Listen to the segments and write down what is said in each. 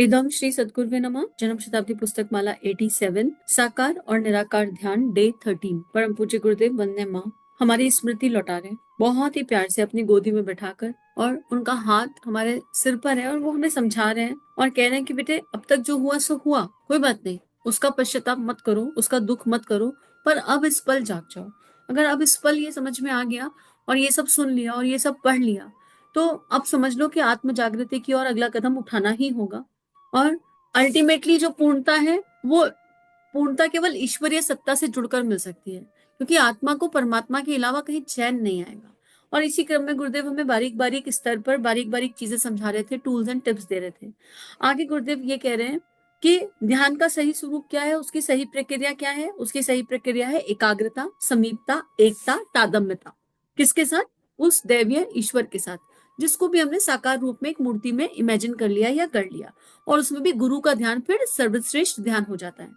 इदम श्री सद्गुरुवे नमः। जन्म शताब्दी पुस्तक माला 87 साकार और निराकार ध्यान डे 13। परम पूज्य गुरुदेव वंदे माँ हमारी स्मृति लौटा रहे हैं बहुत ही प्यार से अपनी गोदी में बैठाकर, और उनका हाथ हमारे सिर पर है और वो हमें समझा रहे हैं और कह रहे हैं कि बेटे अब तक जो हुआ सो हुआ, कोई बात नहीं, उसका पश्चाताप मत करो, उसका दुख मत करो, पर अब इस पल जाग जाओ। अगर अब इस पल ये समझ में आ गया और ये सब सुन लिया और ये सब पढ़ लिया, तो अब समझ लो कि आत्म जागृति की ओर अगला कदम उठाना ही होगा। और अल्टीमेटली जो पूर्णता है वो पूर्णता केवल ईश्वरीय सत्ता से जुड़कर मिल सकती है, क्योंकि आत्मा को परमात्मा के अलावा कहीं चैन नहीं आएगा। और इसी क्रम में गुरुदेव हमें बारीक बारीक स्तर पर बारीक बारीक चीजें समझा रहे थे, टूल्स एंड टिप्स दे रहे थे। आगे गुरुदेव ये कह रहे हैं कि ध्यान का सही स्वरूप क्या है, उसकी सही प्रक्रिया क्या है। उसकी सही प्रक्रिया है एकाग्रता, समीपता, एकता, तादात्म्यता। किसके साथ? उस दैवीय ईश्वर के साथ, जिसको भी हमने साकार रूप में एक मूर्ति में इमेजिन कर लिया या कर लिया। और उसमें भी गुरु का ध्यान फिर सर्वश्रेष्ठ ध्यान हो जाता है।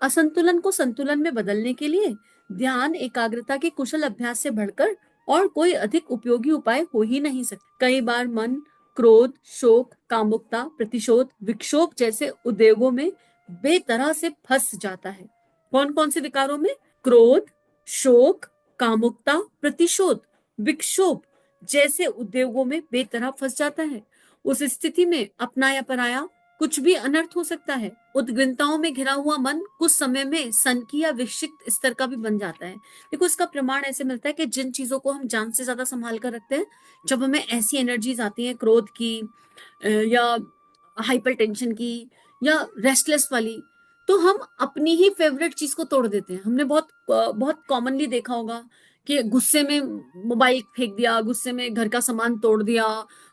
असंतुलन को संतुलन में बदलने के लिए ध्यान एकाग्रता के कुशल अभ्यास से बढ़कर और कोई अधिक उपयोगी उपाय हो ही नहीं सकता। कई बार मन क्रोध, शोक, कामुकता, प्रतिशोध, विक्षोभ जैसे उद्वेगों में बेतरह से फंस जाता है। कौन कौन से विकारों में? क्रोध, शोक, कामुकता, प्रतिशोध, विक्षोभ जैसे उद्योगों में बेतरह फंस जाता है। उस स्थिति में अपना या पराया कुछ भी अनर्थ हो सकता है। उद्विग्नताओं में घिरा हुआ मन कुछ समय में सनकी या विक्षिप्त स्तर का भी बन जाता है। देखो, इसका प्रमाण ऐसे मिलता है कि जिन चीजों को हम जान से ज्यादा संभाल कर रखते हैं, जब हमें ऐसी एनर्जीज आती हैं, क्रोध की या हाइपर टेंशन की या रेस्टलेस वाली, तो हम अपनी ही फेवरेट चीज को तोड़ देते हैं। हमने बहुत बहुत कॉमनली देखा होगा कि गुस्से में मोबाइल फेंक दिया, गुस्से में घर का सामान तोड़ दिया,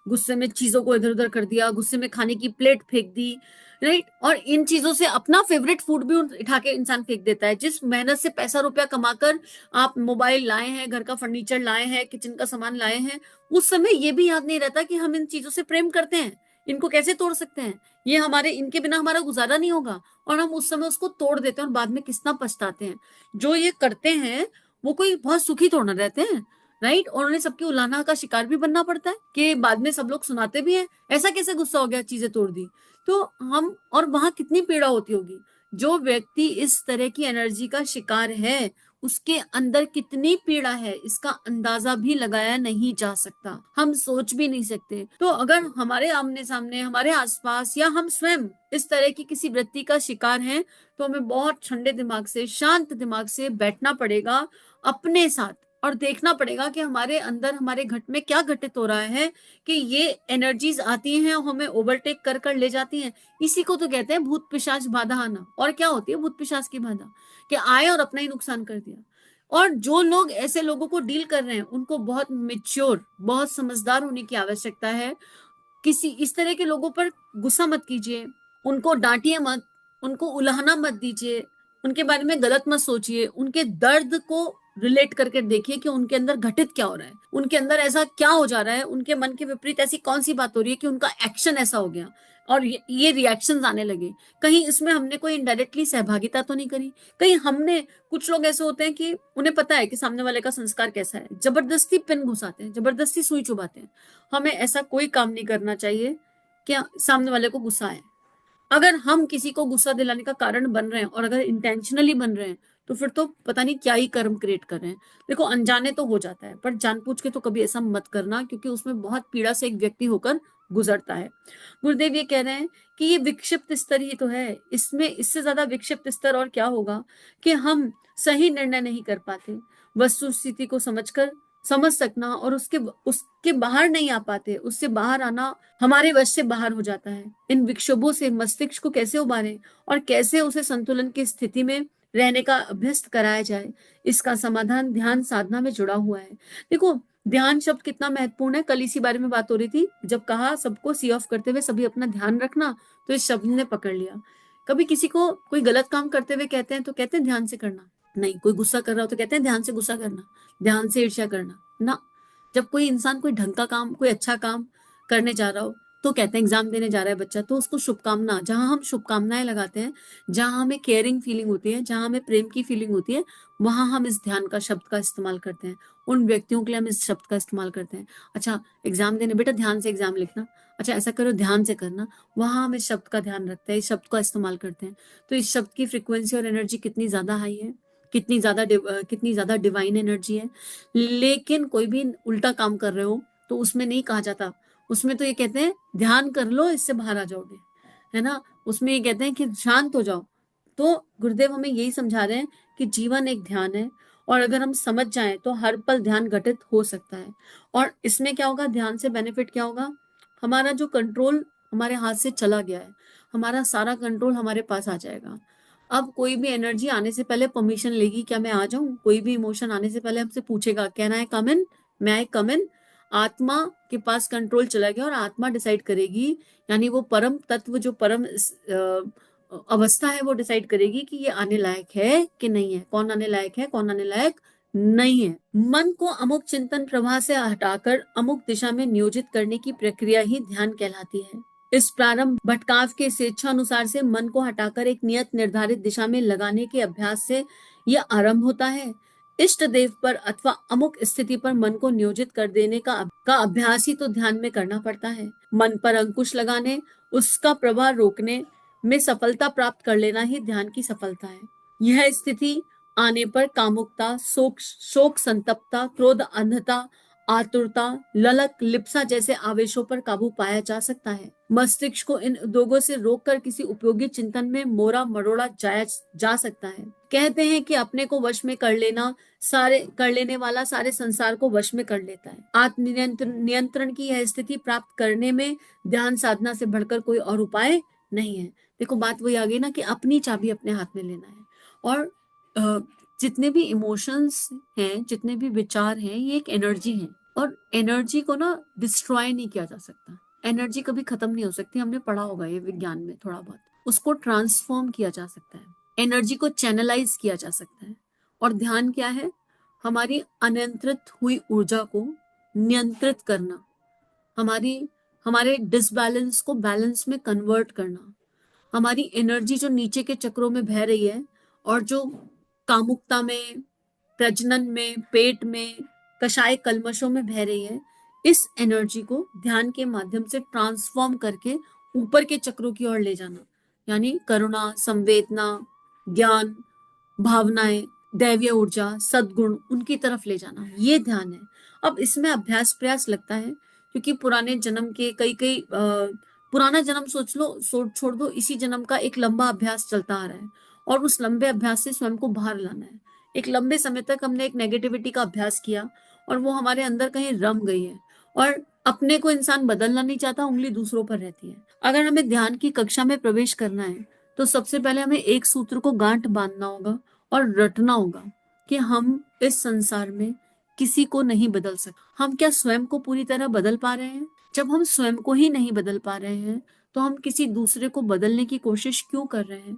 गुस्से में चीजों को इधर उधर कर दिया, गुस्से में खाने की प्लेट फेंक दी, राइट। और इन चीजों से अपना फेवरेट फूड भी उठा के इंसान फेंक देता है। जिस मेहनत से पैसा रुपया कमाकर आप मोबाइल लाए हैं, घर का फर्नीचर लाए हैं, किचन का सामान लाए हैं, उस समय ये भी याद नहीं रहता कि हम इन चीजों से प्रेम करते हैं, इनको कैसे तोड़ सकते हैं, ये हमारे, इनके बिना हमारा गुजारा नहीं होगा, और हम उस समय उसको तोड़ देते हैं और बाद में कितना पछताते हैं। जो ये करते हैं वो कोई बहुत सुखी थोड़ा रहते हैं, राइट। और उन्हें सबकी उलाहना का शिकार भी बनना पड़ता है कि बाद में सब लोग सुनाते भी हैं, ऐसा कैसे गुस्सा हो गया, चीजें तोड़ दी। तो हम, और वहां कितनी पीड़ा होती होगी। जो व्यक्ति इस तरह की एनर्जी का शिकार है, उसके अंदर कितनी पीड़ा है, इसका अंदाजा भी लगाया नहीं जा सकता, हम सोच भी नहीं सकते। तो अगर हमारे आमने सामने, हमारे आसपास, या हम स्वयं इस तरह की किसी वृत्ति का शिकार हैं, तो हमें बहुत ठंडे दिमाग से, शांत दिमाग से बैठना पड़ेगा अपने साथ, और देखना पड़ेगा कि हमारे अंदर, हमारे घट में क्या घटित हो रहा है कि ये एनर्जीज आती हैं और हमें ओवरटेक कर कर ले जाती हैं। इसी को तो कहते हैं भूत पिशाच बाधा आना। और क्या होती है भूत पिशाच की बाधा? कि आए और अपना ही नुकसान कर दिया। और जो लोग ऐसे लोगों को डील कर रहे हैं, उनको बहुत मेच्योर, बहुत समझदार होने की आवश्यकता है। किसी इस तरह के लोगों पर गुस्सा मत कीजिए, उनको डांटिए मत, उनको उलाहना मत दीजिए, उनके बारे में गलत मत सोचिए। उनके दर्द को रिलेट करके देखिए कि उनके अंदर घटित क्या हो रहा है, उनके अंदर ऐसा क्या हो जा रहा है, उनके मन के विपरीत ऐसी कौन सी बात हो रही है कि उनका एक्शन ऐसा हो गया और ये रिएक्शंस आने लगे। कहीं इसमें हमने कोई इनडायरेक्टली सहभागिता तो नहीं करी? कहीं हमने, कुछ लोग ऐसे होते हैं कि उन्हें पता है कि सामने वाले का संस्कार कैसा है, जबरदस्ती पिन घुसाते हैं, जबरदस्ती सुई चुभाते हैं। हमें ऐसा कोई काम नहीं करना चाहिए कि सामने वाले को गुस्सा आए। अगर हम किसी को गुस्सा दिलाने का कारण बन रहे हैं, और अगर इंटेंशनली बन रहे हैं, तो फिर तो पता नहीं क्या ही कर्म क्रिएट कर रहे हैं। देखो, अनजाने तो हो जाता है, पर जानबूझ के तो कभी ऐसा मत करना, क्योंकि उसमें बहुत पीड़ा से एक व्यक्ति होकर गुजरता है। गुरुदेव ये कह रहे हैं कि ये विक्षिप्त स्तर ही तो है, इसमें इससे ज्यादा विक्षिप्त स्तर और क्या होगा कि हम सही निर्णय नहीं कर पाते, वस्तु स्थिति को समझ सकना और उसके बाहर नहीं आ पाते, उससे बाहर आना हमारे वश से बाहर हो जाता है। इन विक्षोभों से मस्तिष्क को कैसे उबारें और कैसे उसे संतुलन की स्थिति में रहने का अभ्यस्त कराया जाए, इसका समाधान ध्यान साधना में जुड़ा हुआ है। देखो, ध्यान शब्द कितना महत्वपूर्ण है। कल इसी बारे में बात हो रही थी, जब कहा सबको सी ऑफ करते हुए सभी अपना ध्यान रखना, तो इस शब्द ने पकड़ लिया। कभी किसी को कोई गलत काम करते हुए कहते हैं तो कहते हैं ध्यान से करना, नहीं। कोई गुस्सा कर रहा हो तो कहते हैं ध्यान से गुस्सा करना, ध्यान से ईर्ष्या करना ना। जब कोई इंसान कोई ढंग का काम, कोई अच्छा काम करने जा रहा हो, तो कहते हैं एग्जाम देने जा रहा है बच्चा, तो उसको शुभकामना, जहां हम शुभकामनाएं लगाते हैं, जहां हमें केयरिंग फीलिंग होती है, जहां हमें प्रेम की फीलिंग होती है, वहां हम इस ध्यान का शब्द का इस्तेमाल करते हैं। उन व्यक्तियों के लिए हम इस शब्द का इस्तेमाल करते हैं। अच्छा, एग्जाम देने, बेटा ध्यान से एग्जाम लिखना, अच्छा ऐसा करो ध्यान से करना, वहां हम इस शब्द का ध्यान रखते हैं, इस शब्द का इस्तेमाल करते हैं। तो इस शब्द की फ्रिक्वेंसी और एनर्जी कितनी ज्यादा हाई है, कितनी ज्यादा डिवाइन एनर्जी है। लेकिन कोई भी उल्टा काम कर रहे हो तो उसमें नहीं कहा जाता, उसमें तो ये कहते हैं ध्यान कर लो, इससे बाहर आ जाओगे, है ना। उसमें ये कहते हैं कि शांत हो जाओ। तो गुरुदेव हमें यही समझा रहे हैं कि जीवन एक ध्यान है, और अगर हम समझ जाएं तो हर पल ध्यान घटित हो सकता है। और इसमें क्या होगा, ध्यान से बेनिफिट क्या होगा, हमारा जो कंट्रोल हमारे हाथ से चला गया है, हमारा सारा कंट्रोल हमारे पास आ जाएगा। अब कोई भी एनर्जी आने से पहले परमिशन लेगी, क्या मैं आ जाऊं, कोई भी इमोशन आने से पहले हमसे पूछेगा, कहना है कम इन, मैं आई कम इन। आत्मा के पास कंट्रोल चला गया और आत्मा डिसाइड करेगी, यानी वो परम तत्व, जो परम अवस्था है, वो डिसाइड करेगी कि ये आने लायक है कि नहीं है, कौन आने लायक है, कौन आने लायक नहीं है। मन को अमुक चिंतन प्रवाह से हटाकर अमुक दिशा में नियोजित करने की प्रक्रिया ही ध्यान कहलाती है। इस प्रारंभ भटकाव के स्वेच्छा अनुसार से मन को हटाकर एक नियत निर्धारित दिशा में लगाने के अभ्यास से यह आरंभ होता है। इष्ट देव पर अथवा अमुक स्थिति पर मन को नियोजित कर देने का अभ्यास ही तो ध्यान में करना पड़ता है। मन पर अंकुश लगाने, उसका प्रवाह रोकने में सफलता प्राप्त कर लेना ही ध्यान की सफलता है। यह स्थिति आने पर कामुकता, शोक संतप्तता, क्रोध अंधता, आतुरता, ललक, लिप्सा जैसे आवेशों पर काबू पाया जा सकता है। मस्तिष्क को इन उद्योगों से रोककर किसी उपयोगी चिंतन में मोड़ा मरोड़ा जाया जा सकता है। कहते हैं कि अपने को वश में कर लेने वाला सारे संसार को वश में कर लेता है। आत्म नियंत्रण की यह स्थिति प्राप्त करने में ध्यान साधना से बढ़कर कोई और उपाय नहीं है। देखो बात वही आ गई ना कि अपनी चाबी अपने हाथ में लेना है। और जितने भी इमोशंस हैं, जितने भी विचार हैं, ये एक एनर्जी है, और एनर्जी को ना डिस्ट्रॉय नहीं किया जा सकता। एनर्जी कभी खत्म नहीं हो सकती, हमने पढ़ा होगा ये विज्ञान में थोड़ा बहुत। उसको ट्रांसफॉर्म किया जा सकता है, एनर्जी को चैनलाइज किया जा सकता है। और ध्यान क्या है, हमारी अनियंत्रित हुई ऊर्जा को नियंत्रित करना, हमारी हमारे डिसबैलेंस को बैलेंस में कन्वर्ट करना, हमारी एनर्जी जो नीचे के चक्रों में बह रही है और जो कामुकता में, प्रजनन में, पेट में, कषाय कल्मशों में बह रही है, इस एनर्जी को ध्यान के माध्यम से ट्रांसफॉर्म करके ऊपर के चक्रों की ओर ले जाना, यानी करुणा, संवेदना, ज्ञान, भावनाएं, दैवीय ऊर्जा, सद्गुण, उनकी तरफ ले जाना, ये ध्यान है। अब इसमें अभ्यास प्रयास लगता है, क्योंकि पुराने जन्म के कई पुराना जन्म सोच लो, छोड़ दो, इसी जन्म का एक लंबा अभ्यास चलता आ रहा है, और उस लंबे अभ्यास से स्वयं को बाहर लाना है। एक लंबे समय तक हमने एक नेगेटिविटी का अभ्यास किया और वो हमारे अंदर कहीं रम गई है, और अपने को इंसान बदलना नहीं चाहता, उंगली दूसरों पर रहती है। अगर हमें ध्यान की कक्षा में प्रवेश करना है तो सबसे पहले हमें एक सूत्र को गांठ बांधना होगा और रटना होगा कि हम इस संसार में किसी को नहीं बदल सकते। हम क्या स्वयं को पूरी तरह बदल पा रहे हैं? जब हम स्वयं को ही नहीं बदल पा रहे हैं तो हम किसी दूसरे को बदलने की कोशिश क्यों कर रहे हैं?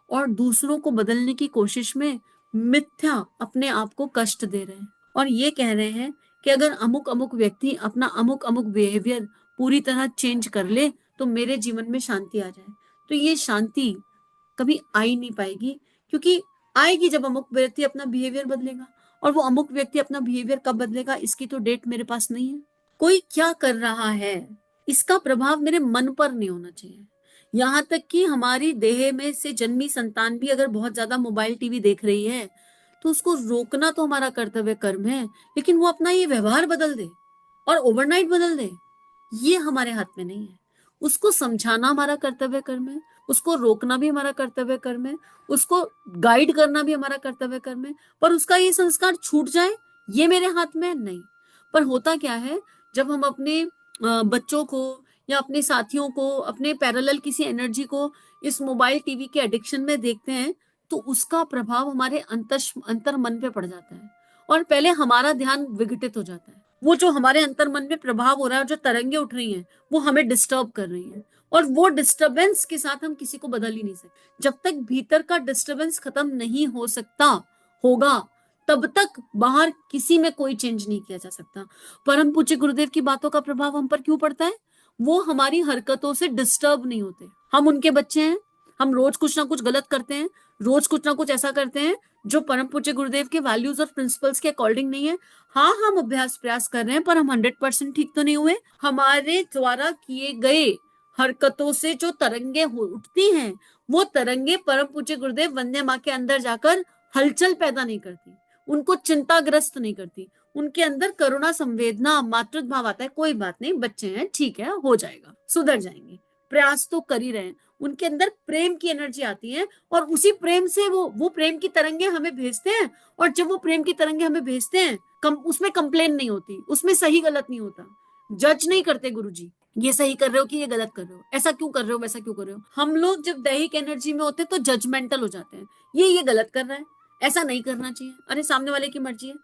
और दूसरों को बदलने की कोशिश में मिथ्या अपने आप को कष्ट दे रहे हैं, और ये कह रहे हैं कि अगर अमुक अमुक व्यक्ति अपना अमुक अमुक बिहेवियर पूरी तरह चेंज कर ले तो मेरे जीवन में शांति आ जाए। तो ये शांति कभी आ ही नहीं पाएगी, क्योंकि आएगी जब अमुक व्यक्ति अपना बिहेवियर बदलेगा, और वो अमुक व्यक्ति अपना बिहेवियर कब बदलेगा इसकी तो डेट मेरे पास नहीं है। कोई क्या कर रहा है इसका प्रभाव मेरे मन पर नहीं होना चाहिए। यहाँ तक कि हमारी देह में से जन्मी संतान भी अगर बहुत ज्यादा मोबाइल टीवी देख रही है तो उसको रोकना तो हमारा कर्तव्य कर्म है, लेकिन वो अपना ये व्यवहार बदल दे और ओवरनाइट बदल दे, ये हमारे हाथ में नहीं है। उसको समझाना हमारा कर्तव्य कर्म है, उसको रोकना भी हमारा कर्तव्य कर्म है, उसको गाइड करना भी हमारा कर्तव्य कर्म है, पर उसका ये संस्कार छूट जाए ये मेरे हाथ में नहीं। पर होता क्या है, जब हम अपने बच्चों को या अपने साथियों को, अपने पैरेलल किसी एनर्जी को इस मोबाइल टीवी के एडिक्शन में देखते हैं तो उसका प्रभाव हमारे अंतर मन पे पड़ जाता है, और पहले हमारा ध्यान विघटित हो जाता है। वो जो हमारे अंतर मन में प्रभाव हो रहा है और जो तरंगे उठ रही हैं वो हमें डिस्टर्ब कर रही हैं, और वो डिस्टरबेंस के साथ हम किसी को बदल ही नहीं सकते। जब तक भीतर का डिस्टरबेंस खत्म नहीं हो सकता होगा तब तक बाहर किसी में कोई चेंज नहीं किया जा सकता। परम पूज्य गुरुदेव की बातों का प्रभाव हम पर क्यों पड़ता है? वो हमारी हरकतों से डिस्टर्ब नहीं होते। हम उनके बच्चे हैं, हम रोज कुछ ना कुछ गलत करते हैं, रोज कुछ ना कुछ ऐसा करते हैं जो परम पूज्य गुरुदेव के वैल्यूज और प्रिंसिपल्स के अकॉर्डिंग नहीं है। हाँ, हम अभ्यास प्रयास कर रहे हैं, पर हम 100% ठीक तो नहीं हुए। हमारे द्वारा किए गए हरकतों से जो तरंगे उठती हैं, वो तरंगे परम पूज्य गुरुदेव वंदे माँ के अंदर जाकर हलचल पैदा नहीं करती, उनको चिंताग्रस्त नहीं करती। उनके अंदर करुणा, संवेदना, मातृत्व भाव आता है। कोई बात नहीं, बच्चे हैं, ठीक है, हो जाएगा, सुधर जाएंगे, प्रयास तो कर ही रहे हैं। उनके अंदर प्रेम की एनर्जी आती है, और उसी प्रेम से वो प्रेम की तरंगे हमें भेजते हैं। और जब वो प्रेम की तरंगे हमें भेजते हैं, उसमें कंप्लेन नहीं होती, उसमें सही गलत नहीं होता, जज नहीं करते गुरुजी, ये सही कर रहे हो कि ये गलत कर रहे हो, ऐसा क्यों कर रहे हो, वैसा क्यों कर रहे हो। हम लोग जब दैहिक एनर्जी में होते हैं तो जजमेंटल हो जाते हैं, ये गलत कर रहा है, ऐसा नहीं करना चाहिए। अरे सामने वाले की मर्जी है,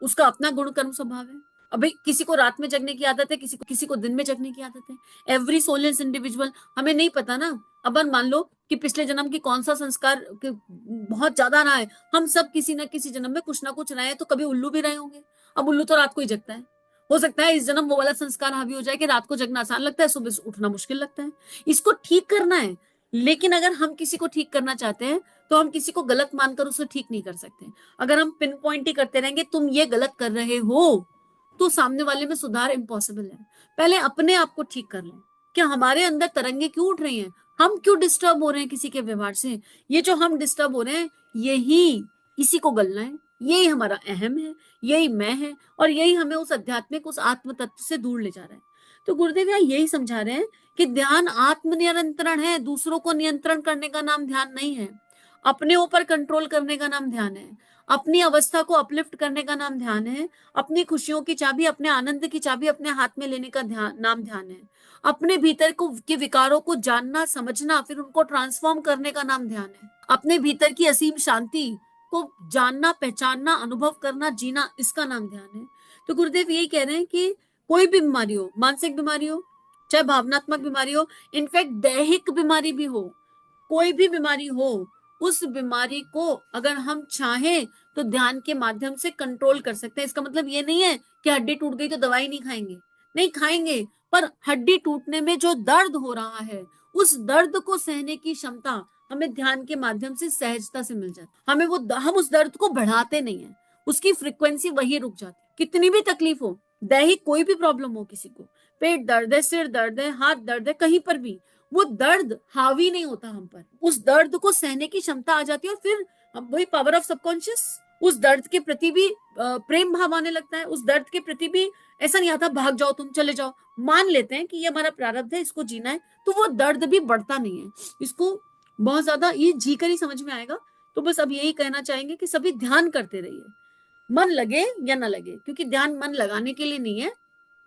उसका अपना गुण कर्म स्वभाव है। अब भाई किसी को रात में जगने की आदत है, किसी को दिन में जगने की आदत है। Every soul is individual. हमें नहीं पता ना, अपन मान लो कि पिछले जन्म की कौन सा संस्कार बहुत ज्यादा रहा है। हम सब किसी ना किसी जन्म में कुछ ना कुछ रहे हैं, तो कभी उल्लू भी रहे होंगे। अब उल्लू तो रात को ही जगता है। हो सकता है इस जन्म वो वाला संस्कार हावी हो जाए कि रात को जगना आसान लगता है, सुबह उठना मुश्किल लगता है। इसको ठीक करना है। लेकिन अगर हम किसी को ठीक करना चाहते हैं, तो हम किसी को गलत मानकर उसे ठीक नहीं कर सकते। अगर हम पिन पॉइंट ही करते रहेंगे तुम ये गलत कर रहे हो, तो सामने वाले में सुधार इम्पॉसिबल है। पहले अपने आप को ठीक कर लें। क्या हमारे अंदर तरंगे क्यों उठ रही हैं, हम क्यों डिस्टर्ब हो रहे हैं किसी के व्यवहार से। ये जो हम डिस्टर्ब हो रहे हैं, यही इसी को गलना है। यही हमारा अहम है, यही मैं है, और यही हमें उस आध्यात्मिक, उस आत्म तत्व से दूर ले जा रहा है। तो गुरुदेव यहाँ यही समझा रहे हैं कि ध्यान आत्म नियंत्रण है, दूसरों को नियंत्रण करने का नाम ध्यान नहीं है। अपने ऊपर कंट्रोल करने का नाम ध्यान है। अपनी अवस्था को अपलिफ्ट करने का नाम ध्यान है। अपनी खुशियों की चाबी, अपने आनंद की चाबी अपने हाथ में लेने का नाम ध्यान है। अपने भीतर को के विकारों को जानना, समझना, फिर उनको ट्रांसफॉर्म करने का नाम ध्यान है। अपने भीतर की असीम शांति को जानना, पहचानना, अनुभव करना, जीना, इसका नाम ध्यान है। तो गुरुदेव यही कह रहे हैं कि कोई भी बीमारी हो, मानसिक बीमारी हो, चाहे भावनात्मक बीमारी हो, इनफैक्ट दैहिक बीमारी भी हो, कोई भी बीमारी हो, उस बीमारी को अगर हम चाहें तो ध्यान के माध्यम से कंट्रोल कर सकते हैं। इसका मतलब ये नहीं है कि हड्डी टूट गई तो दवाई नहीं खाएंगे, नहीं खाएंगे, पर हड्डी टूटने में जो दर्द हो रहा है, उस दर्द को सहने की क्षमता हमें ध्यान के माध्यम से सहजता से मिल जाती। हम उस दर्द को बढ़ाते नहीं है, उसकी फ्रीक्वेंसी वही रुक जाती। कितनी भी तकलीफ हो, दैहिक कोई भी प्रॉब्लम हो, किसी को पेट दर्द है, सिर दर्द है, हाथ दर्द है, कहीं पर भी वो दर्द हावी नहीं होता हम पर। उस दर्द को सहने की क्षमता आ जाती है, और फिर वही पावर ऑफ सबकॉन्शियस, उस दर्द के प्रति भी प्रेम भाव आने लगता है। उस दर्द के प्रति भी ऐसा नहीं आता भाग जाओ, तुम चले जाओ। मान लेते हैं कि ये हमारा प्रारब्ध है, इसको जीना है, तो वो दर्द भी बढ़ता नहीं है। इसको बहुत ज्यादा ये जी कर ही समझ में आएगा। तो बस अब यही कहना चाहेंगे कि सभी ध्यान करते रहिए, मन लगे या ना लगे, क्योंकि ध्यान मन लगाने के लिए नहीं है,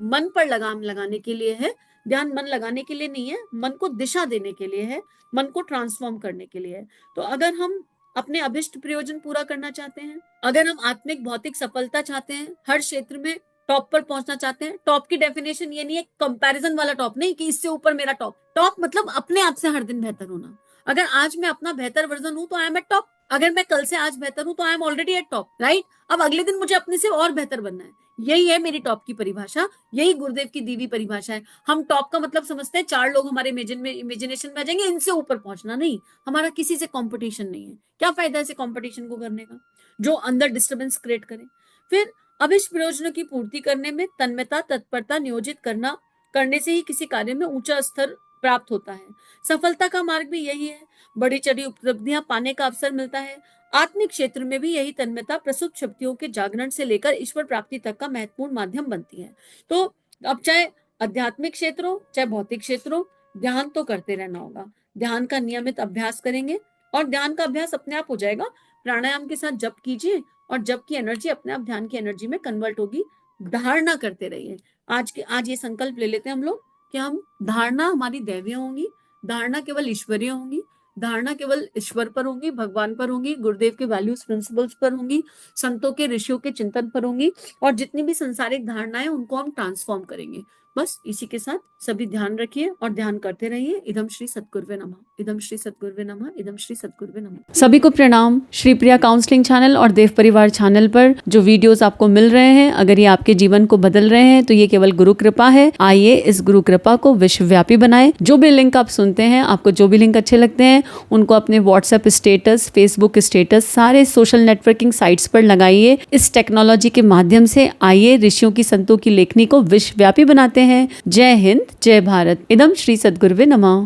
मन पर लगाम लगाने के लिए है। ध्यान मन लगाने के लिए नहीं है, मन को दिशा देने के लिए है, मन को ट्रांसफॉर्म करने के लिए है। तो अगर हम अपने अभिष्ट प्रयोजन पूरा करना चाहते हैं, अगर हम आत्मिक भौतिक सफलता चाहते हैं, हर क्षेत्र में टॉप पर पहुंचना चाहते हैं। टॉप की डेफिनेशन ये नहीं है कंपैरिजन वाला टॉप, नहीं कि इससे ऊपर मेरा टॉप। टॉप मतलब अपने आप से हर दिन बेहतर होना। अगर आज मैं अपना बेहतर वर्जन हूं तो आई एम एट टॉप। अगर मैं कल से आज बेहतर हूं तो I am already eight top, right. अब अगले दिन मुझे अपने से और बेहतर बनना है। यही है मेरी टॉप की परिभाषा, यही गुरुदेव की दी हुई परिभाषा है। हम टॉप का मतलब समझते हैं चार लोग हमारे इमेजिनेशन में आ जाएंगे, इनसे ऊपर पहुंचना नहीं। हमारा किसी से कंपटीशन नहीं है। क्या फायदा ऐसे कंपटीशन को करने का जो अंदर डिस्टर्बेंस क्रिएट करे। फिर अब इस प्रयोजनों की पूर्ति करने में तन्मयता, तत्परता नियोजित करने से ही किसी कार्य में ऊंचा स्तर प्राप्त होता है। सफलता का मार्ग भी यही है। बड़ी चढ़ी उपलब्धियां पाने का अवसर मिलता है। आत्मिक क्षेत्र में भी यही तन्मयता प्रसुप्त शक्तियों के जागरण से लेकर ईश्वर प्राप्ति तक का महत्वपूर्ण माध्यम बनती है। तो अब चाहे आध्यात्मिक क्षेत्र हो, चाहे भौतिक क्षेत्र हो, ध्यान तो करते रहना होगा। ध्यान का नियमित अभ्यास करेंगे और ध्यान का अभ्यास अपने आप हो जाएगा। प्राणायाम के साथ जप कीजिए और जप की एनर्जी अपने आप ध्यान की एनर्जी में कन्वर्ट होगी। धारणा करते रहिए। आज ये संकल्प ले लेते हैं हम लोग कि हम धारणा हमारी दैवीय होंगी, धारणा केवल ईश्वरीय होंगी, धारणा केवल ईश्वर पर होंगी, भगवान पर होंगी, गुरुदेव के वैल्यूज प्रिंसिपल्स पर होंगी, संतों के ऋषियों के चिंतन पर होंगी, और जितनी भी संसारिक धारणाएं उनको हम ट्रांसफॉर्म करेंगे। बस इसी के साथ सभी ध्यान रखिए और ध्यान करते रहिए। इदम श्री सद्गुरुवे नमः, इदम श्री सद्गुरुवे नमः, इदम श्री सद्गुरुवे नमः। सभी को प्रणाम। श्री प्रिया काउंसलिंग चैनल और देव परिवार चैनल पर जो वीडियोस आपको मिल रहे हैं, अगर ये आपके जीवन को बदल रहे हैं तो ये केवल गुरु कृपा है। आइए इस गुरु कृपा को विश्वव्यापी बनाएं। जो भी लिंक आप सुनते हैं, आपको जो भी लिंक अच्छे लगते हैं, उनको अपने व्हाट्सएप स्टेटस, फेसबुक स्टेटस, सारे सोशल नेटवर्किंग साइट्स पर लगाइए। इस टेक्नोलॉजी के माध्यम से आइए ऋषियों की, संतों की लेखनी को विश्वव्यापी बनाते हैं। जय हिंद, जय भारत। इदम श्री सद्गुरुवे नमः।